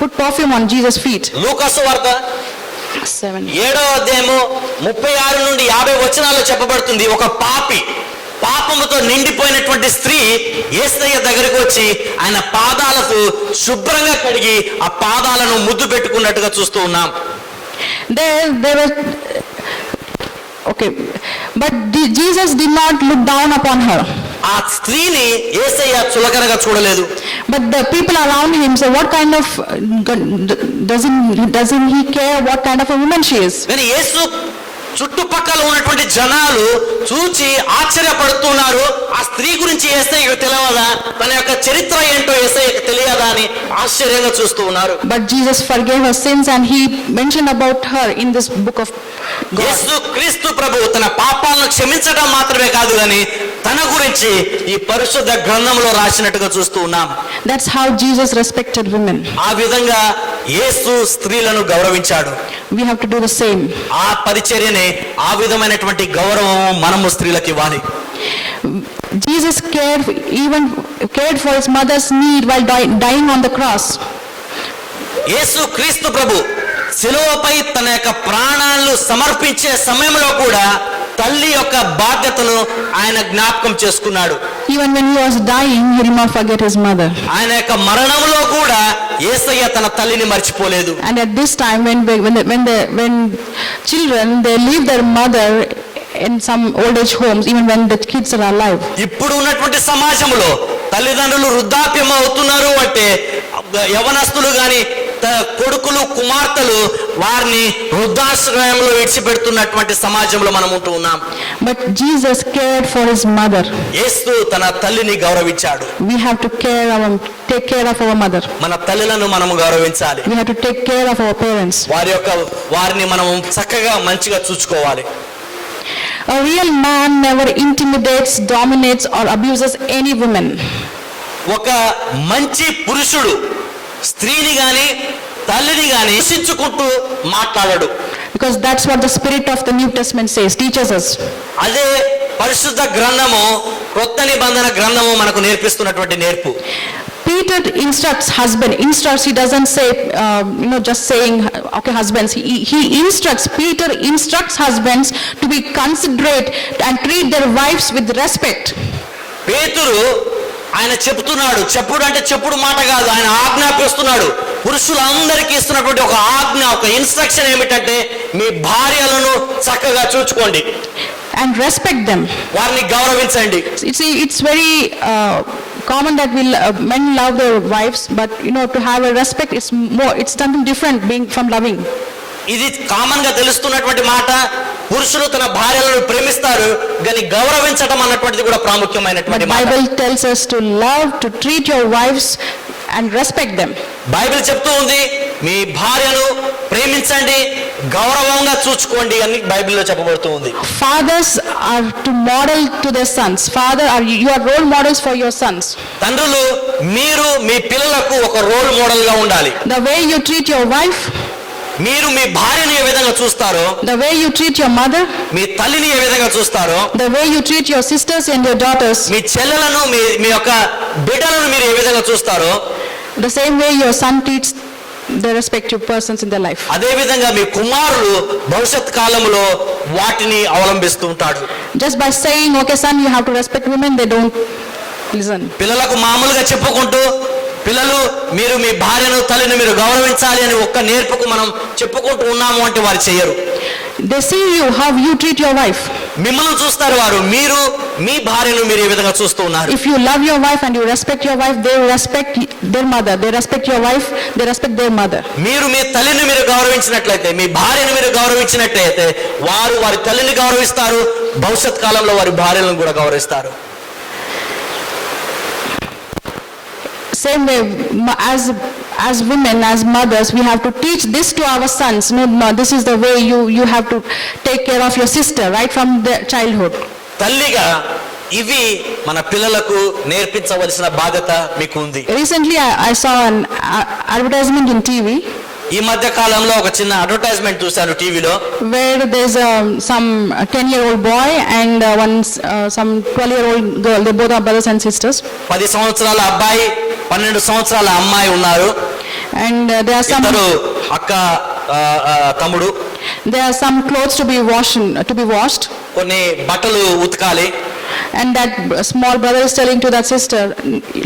put perfume on Jesus' feet. లూకాసు వార్త 7. 7వ అధ్యాయము 36 నుండి 50 వచనాల్లో చెప్పబడుతుంది. ఒక పాపముతో నిండిపోయినటువంటి స్త్రీ యేసయ్య దగ్గరికి వచ్చి ఆయన పాదాలకు శుభ్రంగా కడిగి ఆ పాదాలను ముద్దు పెట్టుకున్నట్టుగా చూస్తూ ఉన్నాం. They were okay, but Jesus did not look down upon her. ఆ స్త్రీని యేసయ్య చులకనగా చూడలేదు. But the people around him say, what kind of doesn't he care what kind of a woman she is? కానీ యేసు చుట్టుపక్కల ఉన్నటువంటి జనాలు చూచి ఆశ్చర్యపడుతున్నారు. ఆ స్త్రీ గురించి యేసయ్యకు తెలియదా, తన యొక్క చరిత్ర ఏంటో యేసయ్యకు తెలియదా అని ఆశ్చర్యంగా చూస్తూ ఉన్నారు. But Jesus forgave her sins and he mentioned about her in this book of God. యేసు క్రీస్తు ప్రభువు తన పాపాలను క్షమించడం మాత్రమే కాదు కానీ తన గురించి ఈ పరిశుద్ధ గ్రంథంలో రాసినట్టుగా చూస్తూ ఉన్నాం. That's how Jesus respected women. ఆ విధంగా యేసు స్త్రీలను గౌరవించాడు. We have to do the same. ఆ పరిచర్యనే, ఆ విధమైనటువంటి గౌరవం మనము స్త్రీలకు ఇవ్వాలి. Jesus cared for his mother's need while dying on the cross. యేసు క్రీస్తు ప్రభు శిలువపై తన యొక్క ప్రాణాలను సమర్పించే సమయంలో కూడా తల్లి యొక్క బాధ్యతను ఆయన జ్ఞాపకం చేసుకున్నాడు. Even when he was dying, he did not forget his mother. ఆయన యొక్క మరణంలో కూడా యేసయ్య తన తల్లిని మర్చిపోలేదు. And at this time, when children they leave their mother in some old age homes, even when the kids are alive. ఇప్పుడు ఉన్నటువంటి సమాజంలో తల్లిదండ్రులు వృద్ధాప్యం అవుతున్నారు అంటే యవనస్తులు గాని కొడుకులు కుమార్తెలు వారిని వృద్ధాశ్రయంలో విడిచిపెడుతున్నటువంటి సమాజంలో మనం ఉంటూ ఉన్నాం. But Jesus cared for his mother. యేసు తన తల్లిని గౌరవించాడు. We have to take care of our mother. మన తల్లులను మనం గౌరవించాలి. We have to take care of our parents. వారిని మనం చక్కగా మంచిగా చూసుకోవాలి. A real man never intimidates, dominates or abuses any woman. ఒక మంచి పురుషుడు స్త్రీని గాని తల్లిని గాని హింసించుకుంటూ మాట్లాడడు. Because that's what the spirit of the New Testament teaches us. అదే పరిశుద్ధ గ్రంథము, కొత్త నిబంధన గ్రంథము మనకు నేర్పిస్తున్నటువంటి నేర్పు. Peter instructs, he doesn't say, just saying, okay, husbands. He instructs, Peter instructs husbands to be considerate and treat their wives with respect. పేతురు ఆయన చెప్తున్నాడు, చెప్పుడు అంటే చెప్పుడు మాట కాదు, ఆయన ఆజ్ఞాపిస్తున్నాడు. పురుషులందరికీ ఇస్తున్నటువంటి ఒక ఆజ్ఞ, ఒక ఇన్స్ట్రక్షన్ ఏమిటంటే మీ భార్యలను చక్కగా చూసుకోండి and respect them. వారిని గౌరవించండి. It's very common that men love their wives, but to have a respect is more, it's something different being from loving. ఇది కామన్ గా తెలుస్తున్నటువంటి మాట. పురుషులు తన భార్యలను ప్రేమిస్తారు, కానీ గౌరవించడం అన్నటువంటిది కూడా ప్రాముఖ్యమైనటువంటి మాట. Bible tells us to love, to treat your wives and respect them. Bible చెప్తూ ఉంది మీ భార్యను ప్రేమించండి, గౌరవంగా చూసుకోండి అని బైబిల్లో చెప్పబడుతూ ఉంది. Fathers are to model to their sons. You are role models for your sons. తండ్రులు మీరు మీ పిల్లలకు ఒక రోల్ మోడల్ గా ఉండాలి. The way you treat your wife, మీరు మీ భార్యని ఏ విధంగా చూస్తారో, the way you treat your mother, మీ తల్లిని ఏ విధంగా చూస్తారో, the way you treat your sisters and your daughters, మీ చెల్లెలను మీ యొక్క బిడ్డలను మీరు ఏ విధంగా చూస్తారో, the same way your son treats the respective persons in their life. అదే విధంగా మీ కుమారుడు భవిష్యత్ కాలంలో వాటిని అవలంబిస్తూ ఉంటాడు. Just by saying, okay son, you have to respect women, they don't listen. పిల్లలకు మామూలుగా చెప్పుకుంటూ, పిల్లలు మీరు మీ భార్యను తల్లిని మీరు గౌరవించాలి అని ఒక్క నేర్పుకు మనం చెప్పుకుంటూ ఉన్నాము అంటే వారు చేయరు. They see you how you treat your wife. మిమ్మల్ని చూస్తారు వారు, మీరు మీ భార్యను మీరు ఏ విధంగా చూస్తూ ఉన్నారు? If you love your wife and you respect your wife, they respect their mother. They respect your wife, they respect their mother. మీరు మీ తల్లిని మీరు గౌరవించినట్లయితే, మీ భార్యను మీరు గౌరవించినట్లయితే, వారు వారి తల్లిని గౌరవిస్తారు, భవిష్యత్ కాలంలో వారి భార్యలను కూడా గౌరవిస్తారు. Same way, as women, as mothers, we have to teach this to our sons. No, this is the way you have to take care of your sister right from their childhood. తల్లిగా ఇవి మన పిల్లలకు నేర్పించవలసిన బాధ్యత మీకు ఉంది. Recently, I saw an advertisement in TV ఈ మధ్య కాలంలో ఒక చిన్న అడ్వర్టైజ్మెంట్ చూశాను టీవీలో. where there's some 10-year-old boy and some 12-year-old girl. They both are brothers and sisters. 10 సంవత్సరాల అబ్బాయి, 12 సంవత్సరాల అమ్మాయి ఉన్నారు. And there are ఇద్దరు అక్క తమ్ముడు. there are some clothes to be washed. కొన్ని బట్టలు ఉతకాలి. And that small brother is telling to that sister,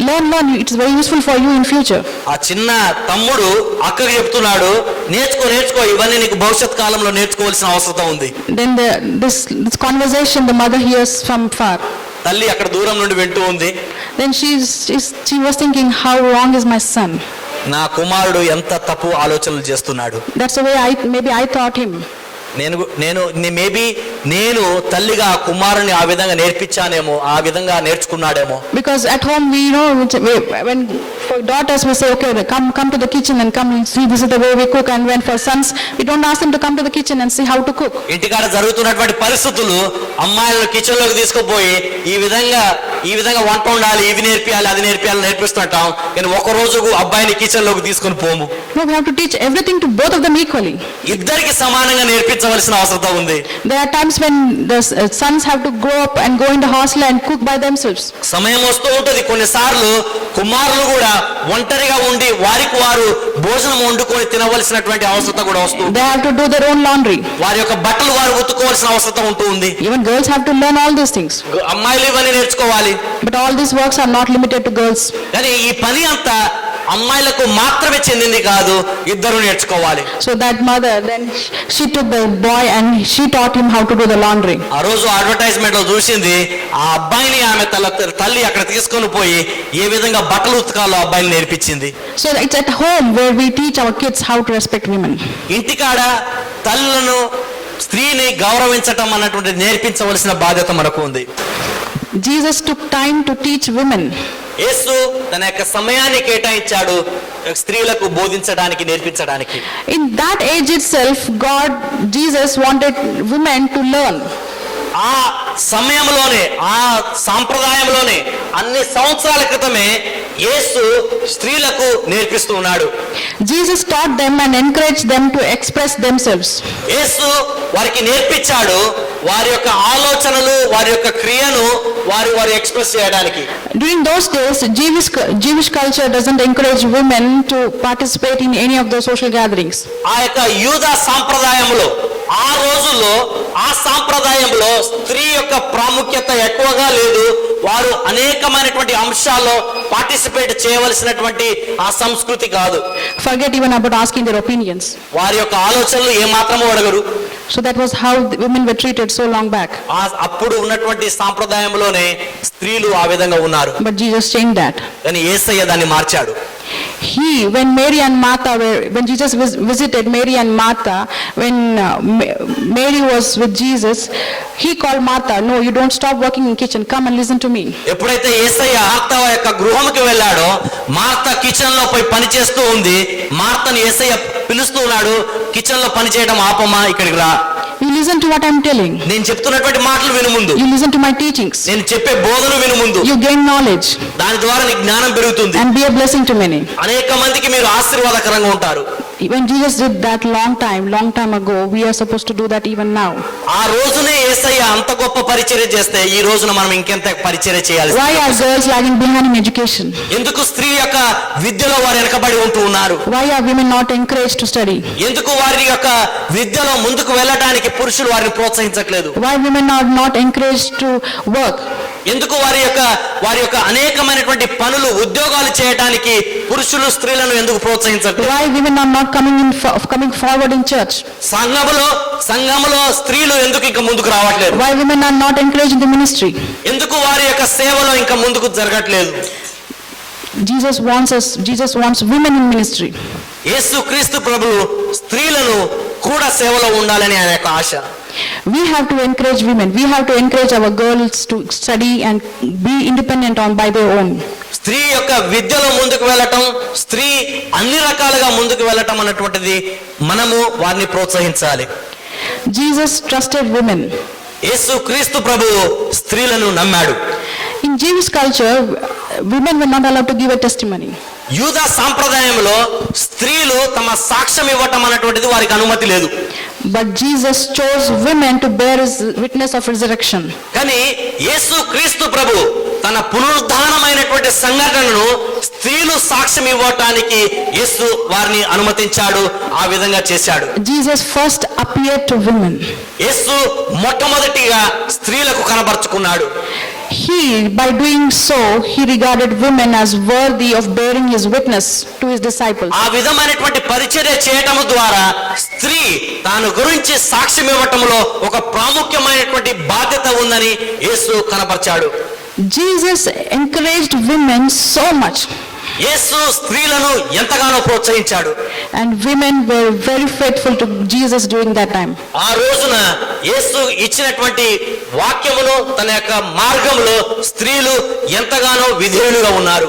learn, it's very useful for you in future. ఆ చిన్న తమ్ముడు అక్కకి చెప్తున్నాడు, నేర్చుకో, ఇవన్నీ నీకు భవిష్యత్ కాలంలో నేర్చుకోవాల్సిన అవసరం ఉంది. Then this conversation the mother hears from far. తల్లి అక్కడ దూరం నుండి వింటూ ఉంది. Then she was thinking, how wrong is my son? నా కుమారుడు ఎంత తప్పు ఆలోచనలు చేస్తున్నాడు. That's the way maybe I taught him. నేను తల్లిగా కుమారుని ఆ విధంగా నేర్పించానేమో, ఆ విధంగా నేర్చుకున్నాడేమో. Because at home we when for daughters we say, okay, come to the kitchen and come and see this is the way we cook, and when for sons we don't ask them to come to the kitchen and see how to cook. ఇంటికాడ జరుగుతున్నటువంటి పరిస్థితులు అమ్మాయిలను kitchen లోకి తీసుకుపోయి ఈ విధంగా వంట ఉండాలి, ఇవి నేర్పియాలి, అది నేర్పిస్తుంటాం. కానీ ఒక రోజు అబ్బాయిని కిచెన్ లోకి తీసుకొని పోము. No, we have to teach everything to both of them equally. ఇద్దరికి సమానంగా నేర్పించవలసిన అవసరం ఉంది. There are times when the sons have to grow up and go in the hostel and cook by themselves. సమయం వస్తూ ఉంటుంది, కొన్నిసార్లు కుమారులు కూడా ఒంటరిగా ఉండి వారికి వారు భోజనం వండుకొని తినవలసినటువంటి అవసరం కూడా వస్తుంది. They have to do their own laundry. వారి యొక్క బట్టలు వారు ఉతుకోవాల్సిన అవసరం ఉంటుంది. Even girls have to learn all these things. అమ్మాయిలు ఇవన్నీ నేర్చుకోవాలి. But all these works are not limited to girls. కానీ ఈ పని అంతా అమ్మాయిలకు మాత్రమే చెందింది కాదు, ఇద్దరు నేర్చుకోవాలి. So that mother then she took the boy and she taught him how to do the laundry. ఆ రోజు అడ్వర్టైజ్మెంట్ లో చూసింది, ఆ అబ్బాయిని ఆమె తల్లి అక్కడ తీసుకొని పోయి ఏ విధంగా బట్టలు ఉతకాలో అబ్బాయిని నేర్పించింది. So it's at home where we teach our kids how to respect women. ఇంటికాడ తల్లులను, స్త్రీని గౌరవించటం అన్నటువంటి నేర్పించవలసిన బాధ్యత మనకు ఉంది. Jesus took time to teach women. యేసు తన యొక్క సమయాన్ని కేటాయించాడు స్త్రీలకు బోధించడానికి, నేర్పించడానికి. In that age itself, Jesus wanted women to learn. ఆ సమయంలోనే, ఆ సాంప్రదాయంలోనే అన్ని సంవత్సరాల క్రితమే యేసు స్త్రీలకు నేర్పిస్తూ ఉన్నాడు. Jesus taught them and encouraged them to express themselves. యేసు వారికి నేర్పించాడు వారి యొక్క ఆలోచనలు, వారి యొక్క క్రియను వారు ఎక్స్ప్రెస్ చేయడానికి. During those days, Jewish culture doesn't encourage women to participate in any of those social gatherings. ఆ యొక్క యూదా సాంప్రదాయంలో, ఆ రోజుల్లో ఆ సాంప్రదాయంలో స్త్రీ యొక్క ప్రాముఖ్యత ఎక్కువగా లేదు. వారు అనేకమైనటువంటి అంశాల్లో పార్టిసిపేట్ చేయవలసినటువంటి ఆ సంస్కృతి కాదు. Forget even about asking their opinions. వారి యొక్క ఆలోచనలు ఏమాత్రమూ అడగరు. So that was how the women were treated so long back. అప్పుడు ఉన్నటువంటి సాంప్రదాయంలోనే స్త్రీలు ఆ విధంగా ఉన్నారు. But Jesus changed that. కానీ యేసయ్య దాన్ని మార్చాడు. When Jesus visited Mary and Martha, when Mary was with Jesus, he called Martha, no, you don't stop working in kitchen, come and listen to me. ఎప్పుడైతే యేసయ్య మార్తా యొక్క గృహంకి వెళ్ళాడో, Martha kitchen లో పోయి పని చేస్తూ ఉంది. మార్తను యేసయ్య పిలుస్తూ ఉన్నాడు, కిచెన్ లో పని చేయడం ఆపమా, ఇక్కడికి రా. You listen to what I'm telling. నేను చెప్తున్నటువంటి మాటలు విను ముందు. You listen to my teachings. నేను చెప్పే బోధన విను ముందు. You gain knowledge. దాని ద్వారా నీకు జ్ఞానం పెరుగుతుంది. And be a blessing to many. అనేక మందికి మీరు ఆశీర్వాదకరంగా ఉంటారు. When Jesus did that long time ago, we are supposed to do that even now. ఆ రోజునే యేసయ్య అంత గొప్ప పరిచర్య చేస్తే ఈ రోజున మనం ఇంకెంత పరిచర్య చేయాలి? Why are girls lagging behind in education? ఎందుకు స్త్రీ యొక్క విద్యలో వారు వెనకబడి ఉంటూ ఉన్నారు? Why are women not encouraged to study? ఎందుకు వారి యొక్క విద్యలో ముందుకు వెళ్ళడానికి పురుషులు వారిని ప్రోత్సహించట్లేదు? Why women are not encouraged to work? ఎందుకు వారి యొక్క అనేకమైనటువంటి పనులు ఉద్యోగాలు చేయడానికి పురుషులు స్త్రీలను ఎందుకు ప్రోత్సహించట్లేదు? Why women are not coming forward in church? సంఘములో స్త్రీలు ఎందుకు ఇంకా ముందుకు రావట్లేదు? Why women are not encouraged in the ministry? ఎందుకు వారి యొక్క సేవలో ఇంకా ముందుకు జరగట్లేదు? Jesus wants women in ministry. యేసుక్రీస్తు ప్రభువు స్త్రీలను కూడా సేవలో ఉండాలని ఆయన యొక్క ఆశ. We have to encourage women. We have to encourage our girls to study and be independent by their own. స్త్రీ యొక్క విద్యలో ముందుకు వెళ్ళటం, స్త్రీ అన్ని రకాలుగా ముందుకు వెళ్ళటం అన్నటువంటిది మనము వారిని ప్రోత్సహించాలి. Jesus trusted women. యేసుక్రీస్తు ప్రభువు స్త్రీలను నమ్మాడు. In Jewish culture, women were not allowed to give a testimony. యూదా సాంప్రదాయంలో స్త్రీలు తమ సాక్ష్యం ఇవ్వటం అన్నటువంటిది వారికి అనుమతి లేదు. But Jesus chose women to bear his witness of resurrection. కానీ యేసుక్రీస్తు ప్రభు తన పునరుద్ధానమైనటువంటి సంఘటనను స్త్రీలు సాక్ష్యం ఇవ్వటానికి యేసు వారిని అనుమతించాడు, ఆ విధంగా చేశాడు. Jesus first appeared to women. యేసు మొట్టమొదటిగా స్త్రీలకు కనబరుచుకున్నాడు. By doing so, he regarded women as worthy of bearing his witness to his disciples. ఆ విధమైనటువంటి పరిచర్య చేయటం ద్వారా స్త్రీ తాను గురించి సాక్ష్యం ఇవ్వటంలో ఒక ప్రాముఖ్యమైనటువంటి బాధ్యత ఉందని యేసు కనబరిచాడు. Jesus encouraged women so much. యేసు స్త్రీలను ఎంతగానో ప్రోత్సహించాడు. And women were very faithful to Jesus during that time. ఆ రోజున యేసు ఇచ్చినటువంటి వాక్యమును తన యొక్క మార్గంలో స్త్రీలు ఎంతగానో విధేయులుగా ఉన్నారు.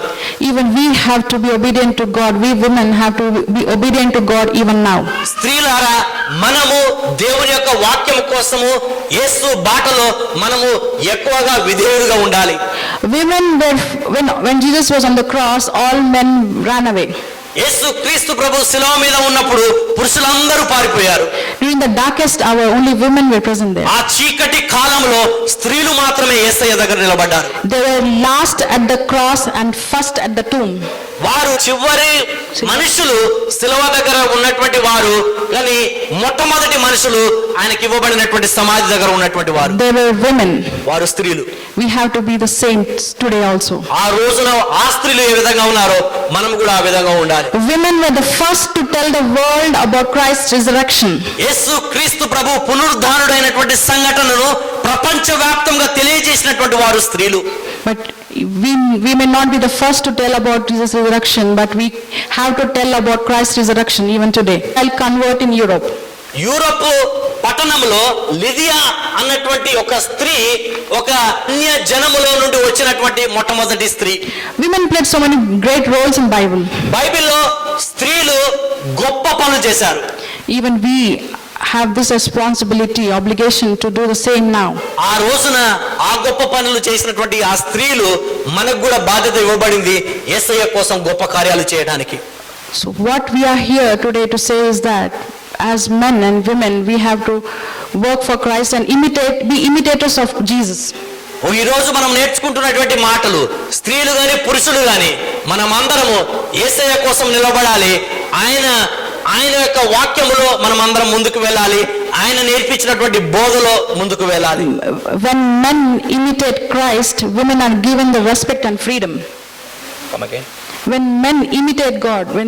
Even we have to be obedient to God. We women have to be obedient to God even now. స్త్రీలారా, మనము దేవుని యొక్క వాక్యం కోసము యేసు బాటలో మనము ఎక్కువగా విధేయులుగా ఉండాలి. Women were, when Jesus was on the cross, all men ran away. యేసు క్రీస్తు ప్రభు శిలువ మీద ఉన్నప్పుడు పురుషులందరూ పారిపోయారు. During the darkest hour, only women were present there. ఆ చీకటి కాలంలో స్త్రీలు మాత్రమే యేసయ్య దగ్గర నిలబడ్డారు. They were last at the cross and first at the tomb. వారు చివరి మనుషులు శిలువ దగ్గర ఉన్నటువంటి వారు, కానీ మొట్టమొదటి మనుషులు ఆయనకి ఇవ్వబడినటువంటి సమాధి దగ్గర ఉన్నటువంటి వారు. They were women. వారు స్త్రీలు. We have to be the saints today also. ఆ రోజున ఆ స్త్రీలు ఏ విధంగా ఉన్నారో మనం కూడా ఆ విధంగా ఉండాలి. Women were the first to tell the world about Christ's resurrection. యేసు క్రీస్తు ప్రభు పునరుద్ధానుడైనటువంటి సంఘటనను ప్రపంచవ్యాప్తంగా తెలియజేసినటువంటి వారు స్త్రీలు. But we may not be the first to tell about Jesus' resurrection, but we have to tell about Christ's resurrection even today. I'll convert in Europe. Europe పట్టణంలో లిదియా అన్నటువంటి ఒక స్త్రీ, ఒక అన్య జనములో నుండి వచ్చినటువంటి మొట్టమొదటి స్త్రీ. Women played so many great roles in Bible. బైబిల్లో స్త్రీలు గొప్ప పనులు చేశారు. Even we have this responsibility, obligation to do the same now. ఆ రోజున ఆ గొప్ప పనులు చేసినటువంటి ఆ స్త్రీలు మనకు కూడా బాధ్యత ఇవ్వబడింది యేసయ్య కోసం గొప్ప కార్యాలు చేయడానికి. So what we are here today to say is that as men and women, we have to work for Christ and be imitators of Jesus. ఈ రోజు మనం నేర్చుకుంటున్నటువంటి మాటలు, స్త్రీలు గాని పురుషులు గాని మనం అందరము యేసయ్య కోసం నిలబడాలి. ఆయన యొక్క వాక్యములో మనం అందరం ముందుకు వెళ్ళాలి. ఆయన నేర్పించినటువంటి బోధలో ముందుకు వెళ్ళాలి. When men imitate Christ, women are given the respect and freedom. When men imitate God, when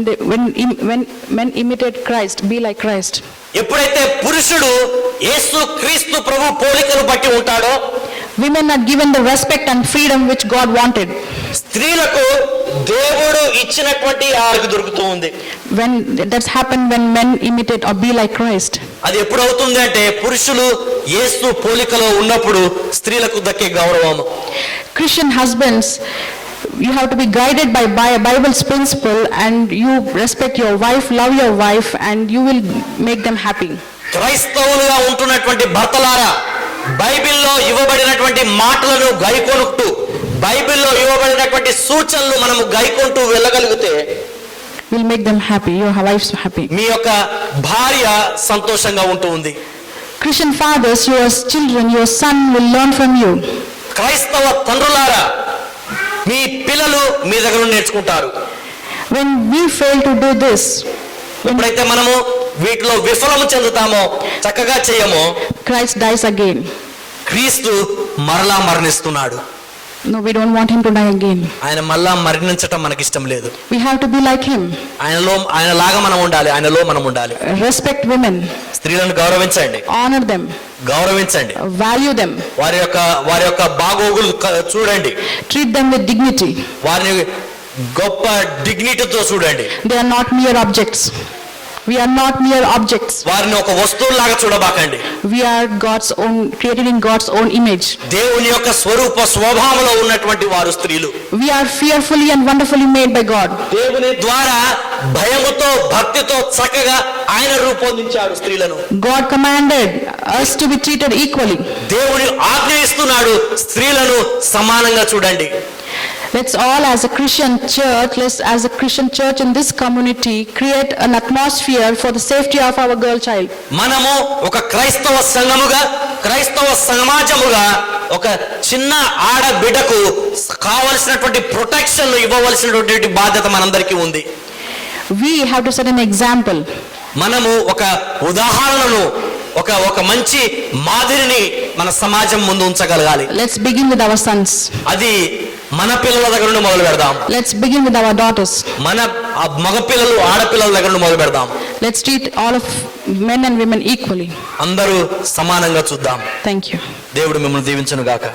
men imitate Christ, be like Christ. ఎప్పుడైతే పురుషుడు యేసు క్రీస్తు ప్రభు పోలికను బట్టి ఉంటాడో, women are given the respect and freedom which God wanted. స్త్రీలకు దేవుడు ఇచ్చినటువంటి ఆకు దొరుకుతూ ఉంది. When that's happened, when men imitate or be like Christ. అది ఎప్పుడు అవుతుంది అంటే పురుషులు యేసు పోలికలో ఉన్నప్పుడు స్త్రీలకు దక్కే గౌరవము. Christian husbands, you have to be guided by Bible's principle, and you respect your wife, love your wife, and you will make them happy. క్రైస్తవులుగా ఉంటున్నటువంటి భర్తలారా, బైబిల్లో ఇవ్వబడినటువంటి మాటలను గైకొనుటూ, బైబిల్లో ఇవ్వబడినటువంటి సూచనలు మనము గైకొంటూ వెళ్ళగలిగితే will make them happy, your wives happy. మీ యొక్క భార్య సంతోషంగా ఉంటూ ఉంది. Christian fathers, your children, your son will learn from you. క్రైస్తవ తండ్రులారా, మీ పిల్లలు మీ దగ్గర నేర్చుకుంటారు. When we fail to do this, ఎప్పుడైతే మనము వీటిలో విఫలము చెందుతామో, చక్కగా చేయమో, Christ dies again. క్రీస్తు మరలా మరణిస్తున్నాడు. No, we don't want him to die again. ఆయన మళ్ళా మరణించటం మనకి ఇష్టం లేదు. We have to be like him. ఆయనలాగా మనం ఉండాలి, ఆయనలో మనం ఉండాలి. Respect women. స్త్రీలను గౌరవించండి, Honor them. గౌరవించండి, Value them. వారి యొక్క బాగోగులు చూడండి, Treat them with dignity. వారిని గొప్ప డిగ్నిటీతో చూడండి. They are not mere objects. We are not mere objects. వారిని ఒక వస్తువులాగా చూడబాకండి. We are God's own, created in God's own image. దేవుని యొక్క స్వరూప స్వభావంలో ఉన్నటువంటి వారు స్త్రీలు. We are fearfully and wonderfully made by God. దేవుని ద్వారా భయముతో భక్తితో చక్కగా ఆయన రూపొందించాడు స్త్రీలను. God commanded us to be treated equally. దేవుని ఆజ్ఞయిస్తున్నాడు, స్త్రీలను సమానంగా చూడండి. Let's all as a Christian church in this community create an atmosphere for the safety of our girl child. మనము ఒక క్రైస్తవ సంఘముగా, క్రైస్తవ సమాజముగా ఒక చిన్న ఆడబిడ్డకు కావలసినటువంటి ప్రొటెక్షన్ ఇవ్వవలసినటువంటి బాధ్యత మనందరికీ ఉంది. We have to set an example. మనము ఒక ఉదాహరణను, ఒక మంచి మాదిరిని మన సమాజం ముందు ఉంచగలగాలి. Let's begin with our sons. అది మన పిల్లల దగ్గర నుండి మొదలు పెడదాం. Let's begin with our daughters. మన మగ పిల్లలు, ఆడపిల్లల దగ్గర నుండి మొదలు పెడదాం. Let's treat all of men and women equally. అందరూ సమానంగా చూద్దాం. Thank you. దేవుడు మిమ్మల్ని దీవించును గాక.